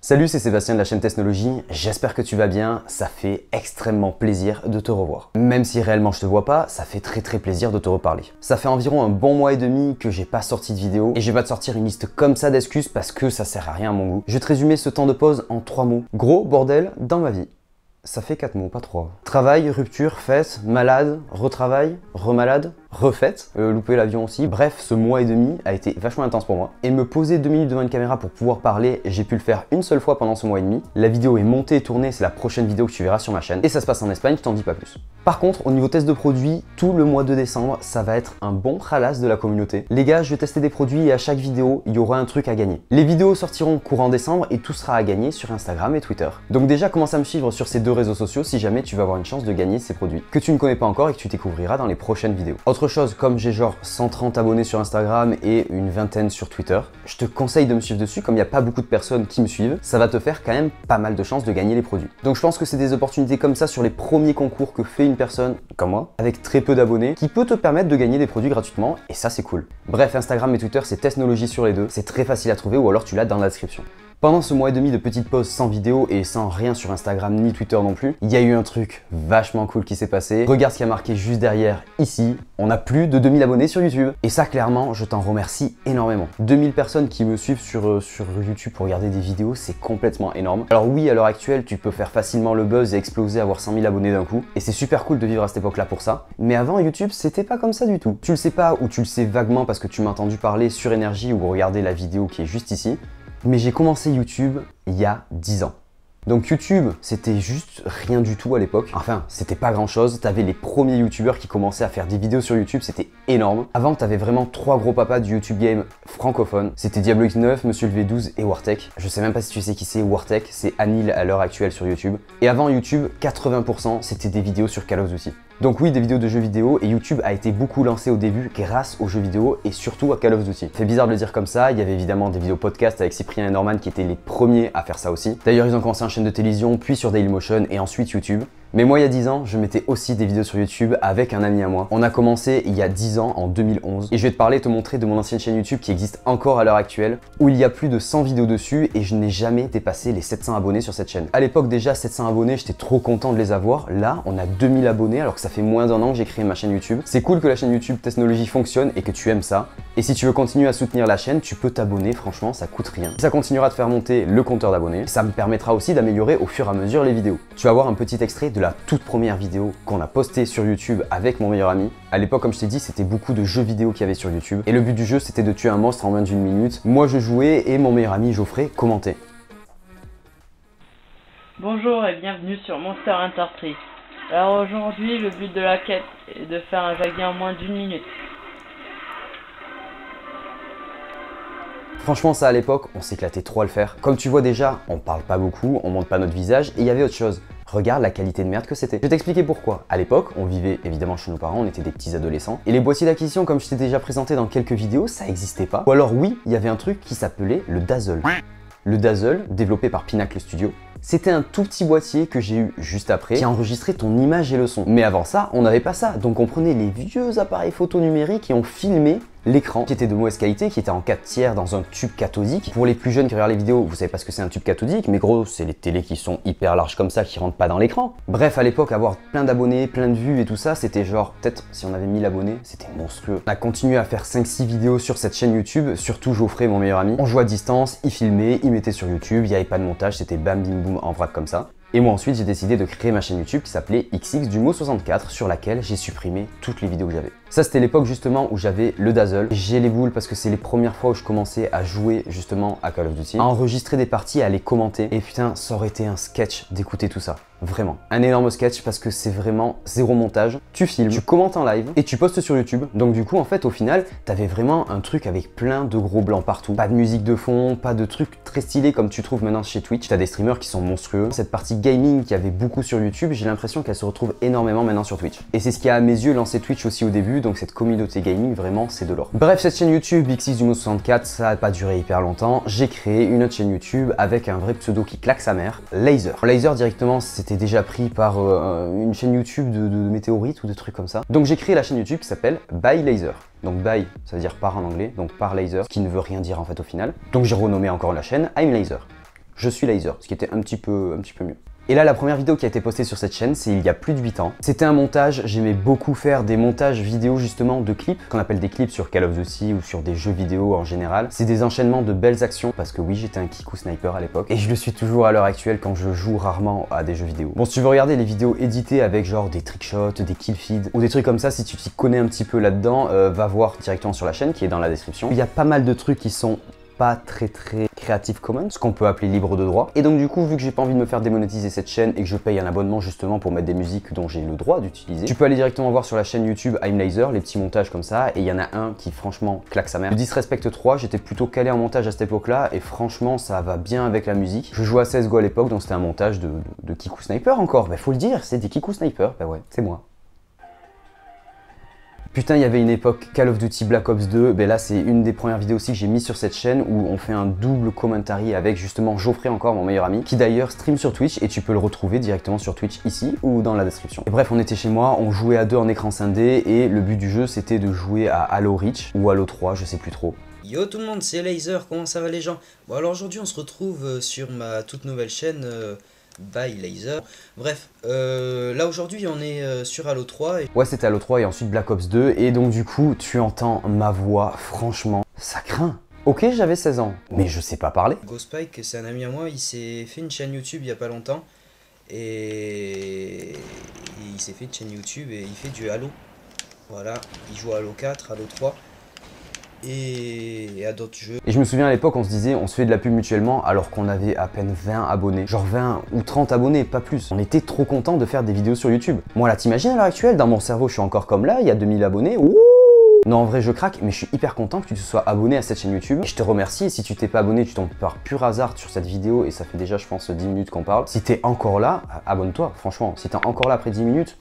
Salut, c'est Sébastien de la chaîne Technologie, j'espère que tu vas bien, ça fait extrêmement plaisir de te revoir. Même si réellement je te vois pas, ça fait très plaisir de te reparler. Ça fait environ un bon mois et demi que j'ai pas sorti de vidéo et je vais pas te sortir une liste comme ça d'excuses parce que ça sert à rien à mon goût. Je vais te résumer ce temps de pause en 3 mots. Gros bordel dans ma vie. Ça fait 4 mots, pas 3. Travail, rupture, fête, malade, retravail, remalade, refête, louper l'avion aussi. Bref, ce mois et demi a été vachement intense pour moi. Et me poser 2 minutes devant une caméra pour pouvoir parler, j'ai pu le faire une seule fois pendant ce mois et demi. La vidéo est montée et tournée, c'est la prochaine vidéo que tu verras sur ma chaîne. Et ça se passe en Espagne, je t'en dis pas plus. Par contre, au niveau test de produits, tout le mois de décembre, ça va être un bon ralasse de la communauté. Les gars, je vais tester des produits et à chaque vidéo, il y aura un truc à gagner. Les vidéos sortiront courant décembre et tout sera à gagner sur Instagram et Twitter. Donc déjà, commence à me suivre sur ces deux réseaux sociaux si jamais tu vas avoir une chance de gagner ces produits que tu ne connais pas encore et que tu découvriras dans les prochaines vidéos. Autre chose, comme j'ai genre 130 abonnés sur Instagram et une vingtaine sur Twitter, je te conseille de me suivre dessus comme il n'y a pas beaucoup de personnes qui me suivent, ça va te faire quand même pas mal de chances de gagner les produits. Donc je pense que c'est des opportunités comme ça sur les premiers concours que fait une personne comme moi, avec très peu d'abonnés, qui peut te permettre de gagner des produits gratuitement et ça c'est cool. Bref, Instagram et Twitter c'est Technologie sur les deux, c'est très facile à trouver ou alors tu l'as dans la description. Pendant ce mois et demi de petite pause sans vidéo et sans rien sur Instagram ni Twitter non plus, il y a eu un truc vachement cool qui s'est passé. Regarde ce qui a marqué juste derrière, ici, on a plus de 2000 abonnés sur YouTube. Et ça clairement, je t'en remercie énormément. 2000 personnes qui me suivent sur YouTube pour regarder des vidéos, c'est complètement énorme. Alors oui, à l'heure actuelle, tu peux faire facilement le buzz et exploser, avoir 100 000 abonnés d'un coup. Et c'est super cool de vivre à cette époque-là pour ça. Mais avant, YouTube, c'était pas comme ça du tout. Tu le sais pas ou tu le sais vaguement parce que tu m'as entendu parler sur Énergie ou regarder la vidéo qui est juste ici. Mais j'ai commencé YouTube il y a 10 ans. Donc YouTube, c'était juste rien du tout à l'époque. Enfin, c'était pas grand chose. T'avais les premiers youtubeurs qui commençaient à faire des vidéos sur YouTube, c'était énorme. Avant, t'avais vraiment 3 gros papas du YouTube game francophone. C'était Diablo X9, Monsieur le V12 et Wartech. Je sais même pas si tu sais qui c'est Wartech, c'est Anil à l'heure actuelle sur YouTube. Et avant YouTube, 80% c'était des vidéos sur Call of Duty. Donc oui, des vidéos de jeux vidéo et YouTube a été beaucoup lancé au début grâce aux jeux vidéo et surtout à Call of Duty. C'est bizarre de le dire comme ça, il y avait évidemment des vidéos podcast avec Cyprien et Norman qui étaient les premiers à faire ça aussi. D'ailleurs, ils ont commencé en chaîne de télévision, puis sur Dailymotion et ensuite YouTube. Mais moi, il y a 10 ans, je mettais aussi des vidéos sur YouTube avec un ami à moi. On a commencé il y a 10 ans, en 2011. Et je vais te parler, te montrer de mon ancienne chaîne YouTube qui existe encore à l'heure actuelle, où il y a plus de 100 vidéos dessus et je n'ai jamais dépassé les 700 abonnés sur cette chaîne. À l'époque, déjà, 700 abonnés, j'étais trop content de les avoir. Là, on a 2000 abonnés alors que ça fait moins d'1 an que j'ai créé ma chaîne YouTube. C'est cool que la chaîne YouTube Technologie fonctionne et que tu aimes ça. Et si tu veux continuer à soutenir la chaîne, tu peux t'abonner, franchement, ça coûte rien. Ça continuera de faire monter le compteur d'abonnés. Ça me permettra aussi d'améliorer au fur et à mesure les vidéos. Tu vas voir un petit extrait de la toute première vidéo qu'on a postée sur YouTube avec mon meilleur ami. À l'époque, comme je t'ai dit, c'était beaucoup de jeux vidéo qu'il y avait sur YouTube. Et le but du jeu, c'était de tuer un monstre en moins d'1 minute. Moi, je jouais et mon meilleur ami Geoffrey commentait. Bonjour et bienvenue sur Monster Hunter 3. Alors aujourd'hui, le but de la quête est de faire un jaguar en moins d'1 minute. Franchement, ça à l'époque, on s'éclatait trop à le faire. Comme tu vois déjà, on parle pas beaucoup, on monte pas notre visage et il y avait autre chose. Regarde la qualité de merde que c'était. Je vais t'expliquer pourquoi. À l'époque, on vivait évidemment chez nos parents, on était des petits adolescents. Et les boîtiers d'acquisition, comme je t'ai déjà présenté dans quelques vidéos, ça existait pas. Ou alors oui, il y avait un truc qui s'appelait le Dazzle. Le Dazzle, développé par Pinnacle Studio, c'était un tout petit boîtier que j'ai eu juste après qui enregistrait ton image et le son. Mais avant ça, on n'avait pas ça. Donc on prenait les vieux appareils photo numériques et on filmait l'écran qui était de mauvaise qualité, qui était en 4 tiers dans un tube cathodique. Pour les plus jeunes qui regardent les vidéos, vous savez pas ce que c'est un tube cathodique, mais gros, c'est les télés qui sont hyper larges comme ça, qui rentrent pas dans l'écran. Bref, à l'époque, avoir plein d'abonnés, plein de vues et tout ça, c'était genre, peut-être si on avait 1000 abonnés, c'était monstrueux. On a continué à faire 5-6 vidéos sur cette chaîne YouTube, surtout Geoffrey, mon meilleur ami. On jouait à distance, il filmait, il mettait sur YouTube, il n'y avait pas de montage, c'était bam bim boum en vrac comme ça. Et moi ensuite j'ai décidé de créer ma chaîne YouTube qui s'appelait XX du mot 64 sur laquelle j'ai supprimé toutes les vidéos que j'avais. Ça c'était l'époque justement où j'avais le Dazzle. J'ai les boules parce que c'est les premières fois où je commençais à jouer justement à Call of Duty, à enregistrer des parties, à les commenter. Et putain, ça aurait été un sketch d'écouter tout ça. Vraiment. Un énorme sketch parce que c'est vraiment zéro montage. Tu filmes, tu commentes en live et tu postes sur YouTube. Donc du coup en fait au final, t'avais vraiment un truc avec plein de gros blancs partout. Pas de musique de fond, pas de trucs très stylés comme tu trouves maintenant chez Twitch. T'as des streamers qui sont monstrueux. Cette partie gaming qui avait beaucoup sur YouTube, j'ai l'impression qu'elle se retrouve énormément maintenant sur Twitch. Et c'est ce qui a à mes yeux lancé Twitch aussi au début, donc cette communauté gaming vraiment c'est de l'or. Bref, cette chaîne YouTube XX du mot 64, ça a pas duré hyper longtemps. J'ai créé une autre chaîne YouTube avec un vrai pseudo qui claque sa mère, Laser. Laser directement c'était déjà pris par une chaîne YouTube de météorites ou de trucs comme ça. Donc j'ai créé la chaîne YouTube qui s'appelle By Laser. Donc by, ça veut dire par en anglais, donc par Laser, ce qui ne veut rien dire en fait au final. Donc j'ai renommé encore la chaîne I'm Laser. Je suis Laser, ce qui était un petit peu mieux. Et là, la première vidéo qui a été postée sur cette chaîne, c'est il y a plus de 8 ans. C'était un montage, j'aimais beaucoup faire des montages vidéo justement de clips, qu'on appelle des clips sur Call of Duty ou sur des jeux vidéo en général. C'est des enchaînements de belles actions, parce que oui, j'étais un kikou sniper à l'époque, et je le suis toujours à l'heure actuelle quand je joue rarement à des jeux vidéo. Bon, si tu veux regarder les vidéos éditées avec genre des trickshots, des kill feeds, ou des trucs comme ça, si tu t'y connais un petit peu là-dedans, va voir directement sur la chaîne qui est dans la description. Il y a pas mal de trucs qui sont pas très Creative Commons, ce qu'on peut appeler libre de droit. Et donc du coup, vu que j'ai pas envie de me faire démonétiser cette chaîne et que je paye un abonnement justement pour mettre des musiques dont j'ai le droit d'utiliser, tu peux aller directement voir sur la chaîne YouTube I'm Laser, les petits montages comme ça, et il y en a un qui franchement claque sa mère. Le Disrespect 3, j'étais plutôt calé en montage à cette époque-là, et franchement ça va bien avec la musique. Je jouais à CSGO à l'époque, donc c'était un montage de kikou sniper encore, bah faut le dire, c'est des kikou sniper, bah ouais, c'est moi. Putain, il y avait une époque Call of Duty Black Ops 2, ben là c'est une des premières vidéos aussi que j'ai mis sur cette chaîne où on fait un double commentary avec justement Geoffrey encore, mon meilleur ami, qui d'ailleurs stream sur Twitch et tu peux le retrouver directement sur Twitch ici ou dans la description. Et bref, on était chez moi, on jouait à deux en écran scindé et le but du jeu c'était de jouer à Halo Reach ou Halo 3, je sais plus trop. Yo tout le monde, c'est Laser, comment ça va les gens? Bon alors aujourd'hui on se retrouve sur ma toute nouvelle chaîne by Laser. Bref, là aujourd'hui on est sur Halo 3 et... Ouais, c'était Halo 3 et ensuite Black Ops 2 et donc du coup tu entends ma voix, franchement, ça craint. Ok, j'avais 16 ans, mais je sais pas parler. Ghostpike, c'est un ami à moi, il s'est fait une chaîne YouTube il y a pas longtemps et il s'est fait une chaîne YouTube et il fait du Halo. Voilà, il joue à Halo 4, Halo 3 et à d'autres jeux. Et je me souviens à l'époque, on se disait, on se fait de la pub mutuellement alors qu'on avait à peine 20 abonnés. Genre 20 ou 30 abonnés, pas plus. On était trop contents de faire des vidéos sur YouTube. Moi là, t'imagines à l'heure actuelle, dans mon cerveau, je suis encore comme là, il y a 2000 abonnés. Ouh, non, en vrai, je craque, mais je suis hyper content que tu te sois abonné à cette chaîne YouTube. Et je te remercie. Et si tu t'es pas abonné, tu tombes par pur hasard sur cette vidéo et ça fait déjà, je pense, 10 minutes qu'on parle. Si t'es encore là, abonne-toi, franchement. Si t'es encore là après 10 minutes,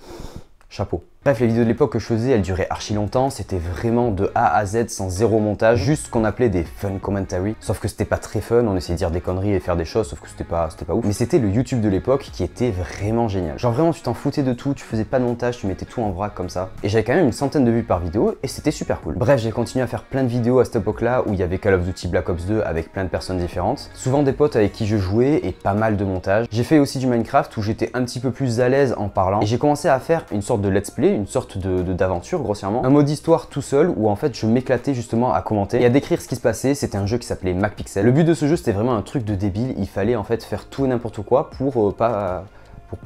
chapeau. Bref, les vidéos de l'époque que je faisais, elles duraient archi longtemps, c'était vraiment de A à Z sans zéro montage, juste ce qu'on appelait des fun commentary, sauf que c'était pas très fun, on essayait de dire des conneries et faire des choses, sauf que c'était pas ouf. Mais c'était le YouTube de l'époque qui était vraiment génial. Genre vraiment, tu t'en foutais de tout, tu faisais pas de montage, tu mettais tout en vrac comme ça. Et j'avais quand même une centaine de vues par vidéo et c'était super cool. Bref, j'ai continué à faire plein de vidéos à cette époque-là où il y avait Call of Duty Black Ops 2 avec plein de personnes différentes, souvent des potes avec qui je jouais et pas mal de montage. J'ai fait aussi du Minecraft où j'étais un petit peu plus à l'aise en parlant et j'ai commencé à faire une sorte de let's play, une sorte d'aventure grossièrement, un mode histoire tout seul où en fait je m'éclatais justement à commenter et à décrire ce qui se passait. C'était un jeu qui s'appelait MacPixel. Le but de ce jeu c'était vraiment un truc de débile, il fallait en fait faire tout et n'importe quoi pour pas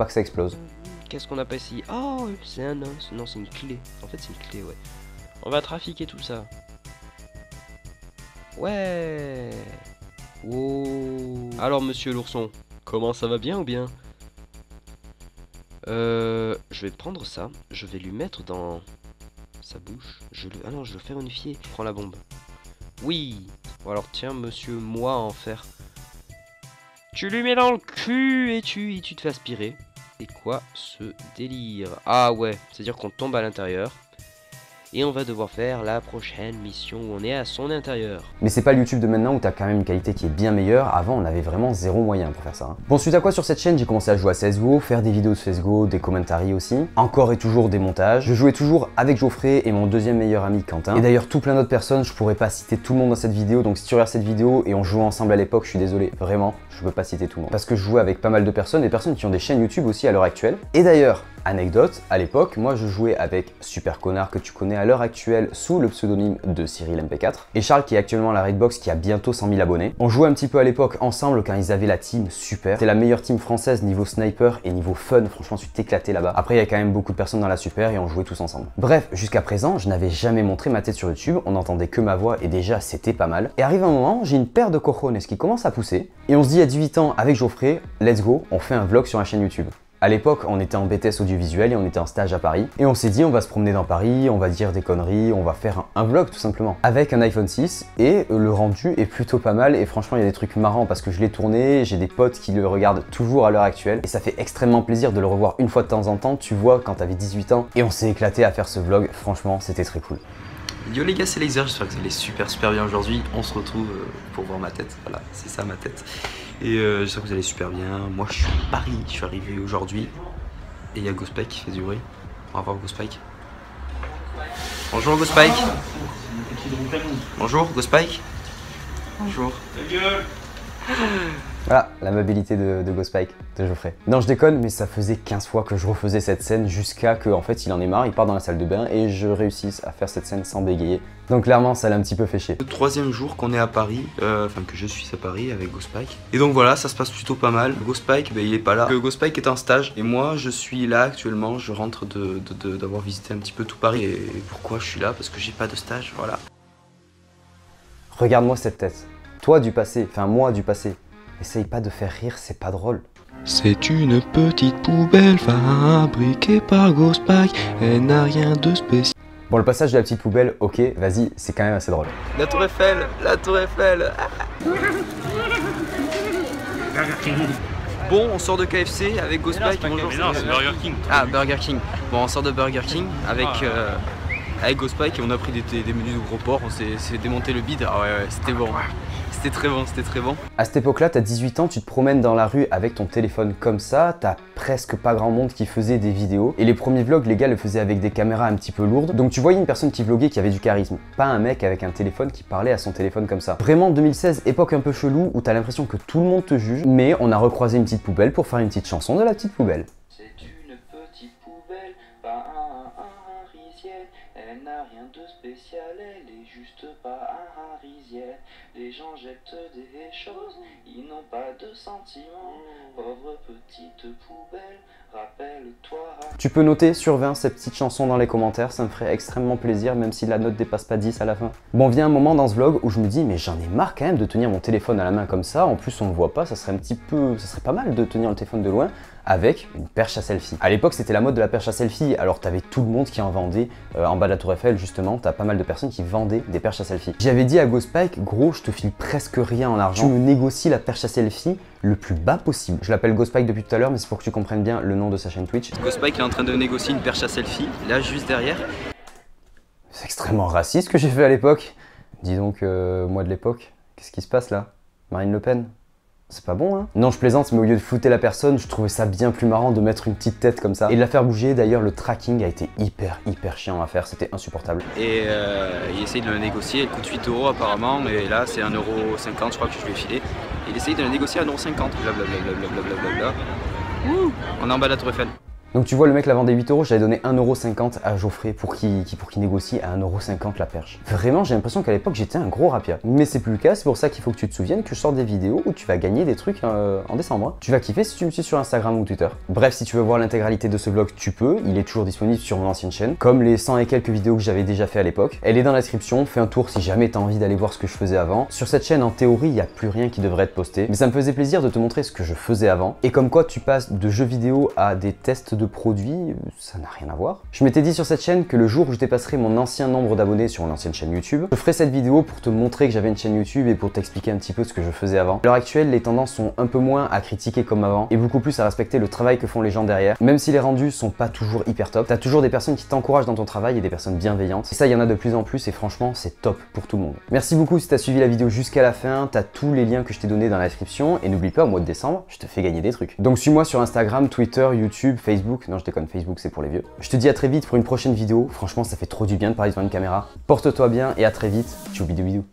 que ça explose. Qu'est-ce qu'on appelle ici? Oh, c'est un os, non c'est une clé, en fait c'est une clé, ouais. On va trafiquer tout ça. Ouais. Oh. Alors monsieur l'ourson, comment ça va bien ou bien? Je vais prendre ça, je vais lui mettre dans sa bouche. Ah non, je veux faire unifier. Je prends la bombe. Oui. Bon alors tiens, monsieur, moi en faire. Tu lui mets dans le cul et tu te fais aspirer. C'est quoi ce délire? Ah ouais, c'est-à-dire qu'on tombe à l'intérieur. Et on va devoir faire la prochaine mission où on est à son intérieur. Mais c'est pas le YouTube de maintenant où t'as quand même une qualité qui est bien meilleure. Avant, on avait vraiment zéro moyen pour faire ça. Hein. Bon, suite à quoi sur cette chaîne, j'ai commencé à jouer à CSGO, faire des vidéos de CSGO, des commentaries aussi. Encore et toujours des montages. Je jouais toujours avec Geoffrey et mon deuxième meilleur ami Quentin. Et d'ailleurs, tout plein d'autres personnes, je pourrais pas citer tout le monde dans cette vidéo. Donc si tu regardes cette vidéo et on jouait ensemble à l'époque, je suis désolé, vraiment, je peux pas citer tout le monde. Parce que je jouais avec pas mal de personnes, des personnes qui ont des chaînes YouTube aussi à l'heure actuelle. Et d'ailleurs, anecdote, à l'époque, moi je jouais avec Super Connard que tu connais à l'heure actuelle sous le pseudonyme de Cyril MP4 et Charles qui est actuellement à la Raidbox qui a bientôt 100 000 abonnés. On jouait un petit peu à l'époque ensemble quand ils avaient la team super. C'était la meilleure team française niveau sniper et niveau fun, franchement tu t'éclatais là-bas. Après il y a quand même beaucoup de personnes dans la super et on jouait tous ensemble. Bref, jusqu'à présent, je n'avais jamais montré ma tête sur YouTube, on n'entendait que ma voix et déjà c'était pas mal. Et arrive un moment, j'ai une paire de cojones qui commence à pousser et on se dit à 18 ans avec Geoffrey, let's go, on fait un vlog sur la chaîne YouTube. À l'époque, on était en BTS audiovisuel et on était en stage à Paris. Et on s'est dit, on va se promener dans Paris, on va dire des conneries, on va faire un vlog tout simplement. Avec un iPhone 6 et le rendu est plutôt pas mal. Et franchement, il y a des trucs marrants parce que je l'ai tourné, j'ai des potes qui le regardent toujours à l'heure actuelle. Et ça fait extrêmement plaisir de le revoir une fois de temps en temps. Tu vois, quand t'avais 18 ans et on s'est éclaté à faire ce vlog. Franchement, c'était très cool. Yo les gars, c'est Laser, j'espère que vous allez super bien aujourd'hui. On se retrouve pour voir ma tête, voilà, c'est ça ma tête. Et j'espère que vous allez super bien. Moi je suis à Paris, je suis arrivé aujourd'hui. Et il y a Ghostpike qui fait du bruit. On va voir Ghostpike. Bonjour Ghostpike. Bonjour Ghostpike. Bonjour. Voilà, l'amabilité de Ghostpike, de Geoffrey. Non, je déconne, mais ça faisait 15 fois que je refaisais cette scène jusqu'à que, en fait, il en ait marre, il part dans la salle de bain et je réussisse à faire cette scène sans bégayer. Donc clairement, ça l'a un petit peu fait chier. Le 3e jour qu'on est à Paris, enfin que je suis à Paris avec Ghostpike. Et donc voilà, ça se passe plutôt pas mal. Ghostpike, ben, il est pas là. Ghostpike est en stage et moi, je suis là actuellement. Je rentre d'avoir visité un petit peu tout Paris. Et pourquoi je suis là? Parce que j'ai pas de stage, voilà. Regarde-moi cette tête. Toi du passé, enfin moi du passé. Essaye pas de faire rire, c'est pas drôle. C'est une petite poubelle fabriquée par Ghostpike. Elle n'a rien de spécial. Bon, le passage de la petite poubelle, ok, vas-y, c'est quand même assez drôle. La Tour Eiffel, la Tour Eiffel. Bon, on sort de KFC avec Ghostpike. Bonjour. Mais non, c'est Burger King. Ah, Burger King. Bon, on sort de Burger King avec Ghostpike et on a pris des menus de gros porc. On s'est démonté le bide. Ah ouais, c'était bon. C'était très bon, c'était très bon. À cette époque-là, t'as 18 ans, tu te promènes dans la rue avec ton téléphone comme ça, t'as presque pas grand monde qui faisait des vidéos. Et les premiers vlogs, les gars le faisaient avec des caméras un petit peu lourdes. Donc tu voyais une personne qui vloguait qui avait du charisme, pas un mec avec un téléphone qui parlait à son téléphone comme ça. Vraiment 2016, époque un peu chelou où t'as l'impression que tout le monde te juge, mais on a recroisé une petite poubelle pour faire une petite chanson de la petite poubelle. C'est une petite poubelle, pas harisienne. Elle n'a rien de spécial, elle est juste pas harisienne. Les gens jettent des choses, ils n'ont pas de sentiments. Pauvre petite poubelle, rappelle-toi. Tu peux noter sur 20 cette petite chanson dans les commentaires, ça me ferait extrêmement plaisir même si la note dépasse pas 10 à la fin. Bon, vient un moment dans ce vlog où je me dis mais j'en ai marre quand même de tenir mon téléphone à la main comme ça, en plus on ne voit pas, ça serait pas mal de tenir le téléphone de loin avec une perche à selfie. À l'époque c'était la mode de la perche à selfie, alors t'avais tout le monde qui en vendait, en bas de la Tour Eiffel justement, t'as pas mal de personnes qui vendaient des perches à selfie. J'avais dit à Ghostpike, gros je te file presque rien en argent, tu me négocies la perche à selfie le plus bas possible. Je l'appelle Ghostpike depuis tout à l'heure mais c'est pour que tu comprennes bien le nom de sa chaîne Twitch. Ghostpike est en train de négocier une perche à selfie, là juste derrière. C'est extrêmement raciste ce que j'ai fait à l'époque. Dis donc, moi de l'époque, qu'est-ce qui se passe là? Marine Le Pen? C'est pas bon, hein? Non, je plaisante, mais au lieu de flouter la personne, je trouvais ça bien plus marrant de mettre une petite tête comme ça et de la faire bouger. D'ailleurs, le tracking a été hyper chiant à faire, c'était insupportable. Et il essaye de le négocier, il coûte 8 € apparemment, et là c'est 1,50 € je crois que je lui ai filé. Il essaye de le négocier à 1,50 €, blablabla. On est en bas de la Tour Eiffel. Donc tu vois, le mec la vendait 8 €, j'avais donné 1,50 € à Geoffrey pour qu'il négocie à 1,50 € la perche. Vraiment, j'ai l'impression qu'à l'époque j'étais un gros rapier. Mais c'est plus le cas, c'est pour ça qu'il faut que tu te souviennes que je sors des vidéos où tu vas gagner des trucs en décembre. Tu vas kiffer si tu me suis sur Instagram ou Twitter. Bref, si tu veux voir l'intégralité de ce vlog, tu peux, il est toujours disponible sur mon ancienne chaîne, comme les 100 et quelques vidéos que j'avais déjà fait à l'époque. Elle est dans la description, fais un tour si jamais t'as envie d'aller voir ce que je faisais avant. Sur cette chaîne, en théorie, il n'y a plus rien qui devrait être posté, mais ça me faisait plaisir de te montrer ce que je faisais avant. Et comme quoi tu passes de jeux vidéo à des tests de produits, ça n'a rien à voir. Je m'étais dit sur cette chaîne que le jour où je dépasserai mon ancien nombre d'abonnés sur mon ancienne chaîne YouTube, je ferai cette vidéo pour te montrer que j'avais une chaîne YouTube et pour t'expliquer un petit peu ce que je faisais avant. À l'heure actuelle, les tendances sont un peu moins à critiquer comme avant et beaucoup plus à respecter le travail que font les gens derrière. Même si les rendus sont pas toujours hyper top, t'as toujours des personnes qui t'encouragent dans ton travail et des personnes bienveillantes. Et ça, il y en a de plus en plus et franchement, c'est top pour tout le monde. Merci beaucoup si t'as suivi la vidéo jusqu'à la fin, t'as tous les liens que je t'ai donnés dans la description et n'oublie pas, au mois de décembre, je te fais gagner des trucs. Donc suis-moi sur Instagram, Twitter, YouTube, Facebook. Non, je déconne, Facebook c'est pour les vieux. Je te dis à très vite pour une prochaine vidéo. Franchement, ça fait trop du bien de parler devant une caméra. Porte-toi bien et à très vite. Tchou bidou bidou.